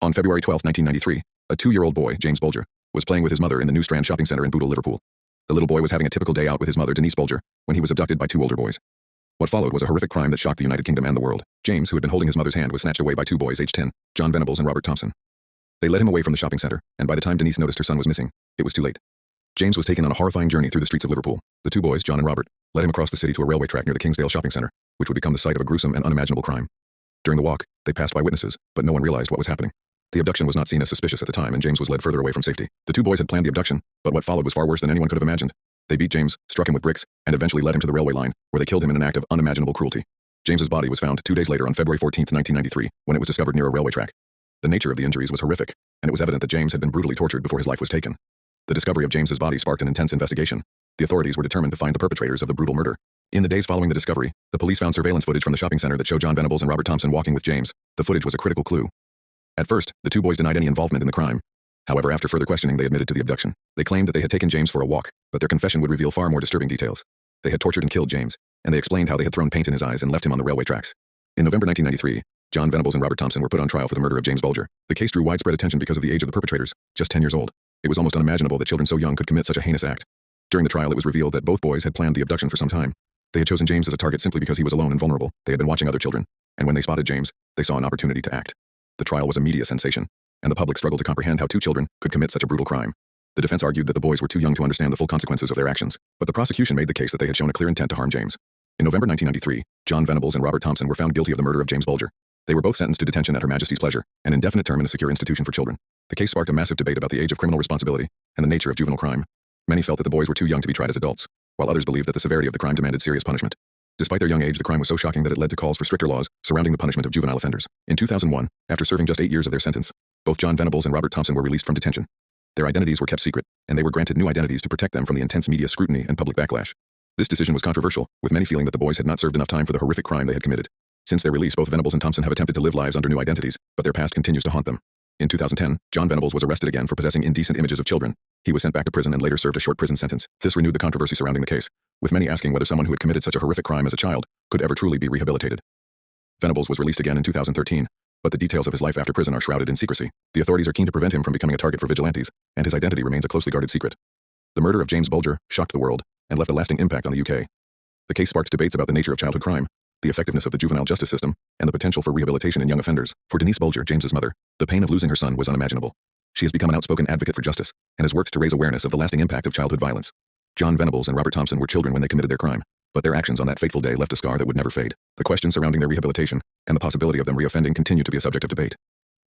On February 12, 1993, a 2-year-old boy, James Bulger, was playing with his mother in the New Strand shopping centre in Bootle, Liverpool. The little boy was having a typical day out with his mother, Denise Bulger, when he was abducted by 2 older boys. What followed was a horrific crime that shocked the United Kingdom and the world. James, who had been holding his mother's hand, was snatched away by 2 boys aged 10, John Venables and Robert Thompson. They led him away from the shopping centre, and by the time Denise noticed her son was missing, it was too late. James was taken on a horrifying journey through the streets of Liverpool. The 2 boys, John and Robert, led him across the city to a railway track near the Kingsdale shopping centre, which would become the site of a gruesome and unimaginable crime. During the walk, they passed by witnesses, but no one realized what was happening. The abduction was not seen as suspicious at the time, and James was led further away from safety. The 2 boys had planned the abduction, but what followed was far worse than anyone could have imagined. They beat James, struck him with bricks, and eventually led him to the railway line, where they killed him in an act of unimaginable cruelty. James's body was found 2 days later on February 14, 1993, when it was discovered near a railway track. The nature of the injuries was horrific, and it was evident that James had been brutally tortured before his life was taken. The discovery of James's body sparked an intense investigation. The authorities were determined to find the perpetrators of the brutal murder. In the days following the discovery, the police found surveillance footage from the shopping center that showed John Venables and Robert Thompson walking with James. The footage was a critical clue. At first, the 2 boys denied any involvement in the crime. However, after further questioning, they admitted to the abduction. They claimed that they had taken James for a walk, but their confession would reveal far more disturbing details. They had tortured and killed James, and they explained how they had thrown paint in his eyes and left him on the railway tracks. In November 1993, John Venables and Robert Thompson were put on trial for the murder of James Bulger. The case drew widespread attention because of the age of the perpetrators, just 10 years old. It was almost unimaginable that children so young could commit such a heinous act. During the trial, it was revealed that both boys had planned the abduction for some time. They had chosen James as a target simply because he was alone and vulnerable. They had been watching other children, and when they spotted James, they saw an opportunity to act. The trial was a media sensation, and the public struggled to comprehend how 2 children could commit such a brutal crime. The defense argued that the boys were too young to understand the full consequences of their actions, but the prosecution made the case that they had shown a clear intent to harm James. In November 1993, John Venables and Robert Thompson were found guilty of the murder of James Bulger. They were both sentenced to detention at Her Majesty's pleasure, an indefinite term in a secure institution for children. The case sparked a massive debate about the age of criminal responsibility and the nature of juvenile crime. Many felt that the boys were too young to be tried as adults, while others believed that the severity of the crime demanded serious punishment. Despite their young age, the crime was so shocking that it led to calls for stricter laws surrounding the punishment of juvenile offenders. In 2001, after serving just 8 years of their sentence, both John Venables and Robert Thompson were released from detention. Their identities were kept secret, and they were granted new identities to protect them from the intense media scrutiny and public backlash. This decision was controversial, with many feeling that the boys had not served enough time for the horrific crime they had committed. Since their release, both Venables and Thompson have attempted to live lives under new identities, but their past continues to haunt them. In 2010, John Venables was arrested again for possessing indecent images of children. He was sent back to prison and later served a short prison sentence. This renewed the controversy surrounding the case, with many asking whether someone who had committed such a horrific crime as a child could ever truly be rehabilitated. Venables was released again in 2013, but the details of his life after prison are shrouded in secrecy. The authorities are keen to prevent him from becoming a target for vigilantes, and his identity remains a closely guarded secret. The murder of James Bulger shocked the world and left a lasting impact on the UK. The case sparked debates about the nature of childhood crime, the effectiveness of the juvenile justice system, and the potential for rehabilitation in young offenders. For Denise Bulger, James's mother, the pain of losing her son was unimaginable. She has become an outspoken advocate for justice and has worked to raise awareness of the lasting impact of childhood violence. John Venables and Robert Thompson were children when they committed their crime, but their actions on that fateful day left a scar that would never fade. The questions surrounding their rehabilitation and the possibility of them reoffending continue to be a subject of debate.